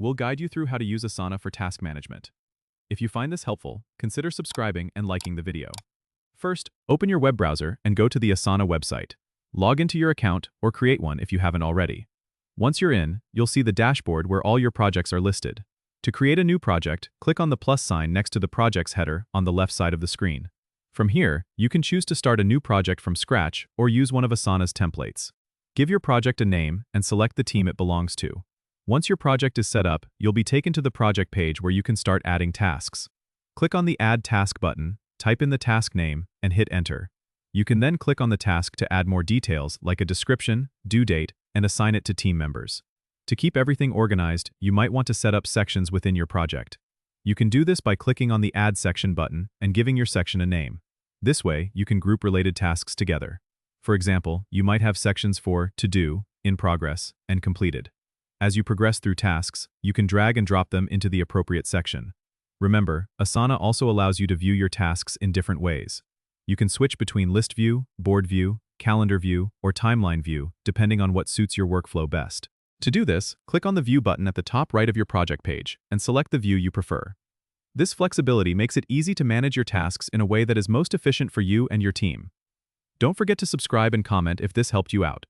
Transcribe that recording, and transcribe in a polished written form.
we'll guide you through how to use Asana for task management. If you find this helpful, consider subscribing and liking the video. First, open your web browser and go to the Asana website. Log into your account or create one if you haven't already. Once you're in, you'll see the dashboard where all your projects are listed. To create a new project, click on the plus sign next to the project's header on the left side of the screen. From here, you can choose to start a new project from scratch or use one of Asana's templates. Give your project a name and select the team it belongs to. Once your project is set up, you'll be taken to the project page where you can start adding tasks. Click on the Add Task button, type in the task name, and hit Enter. You can then click on the task to add more details like a description, due date, and assign it to team members. To keep everything organized, you might want to set up sections within your project. You can do this by clicking on the Add Section button and giving your section a name. This way, you can group related tasks together. For example, you might have sections for To Do, In Progress, and Completed. As you progress through tasks, you can drag and drop them into the appropriate section. Remember, Asana also allows you to view your tasks in different ways. You can switch between List View, Board View, Calendar View, or Timeline View, depending on what suits your workflow best. To do this, click on the View button at the top right of your project page and select the view you prefer. This flexibility makes it easy to manage your tasks in a way that is most efficient for you and your team. Don't forget to subscribe and comment if this helped you out.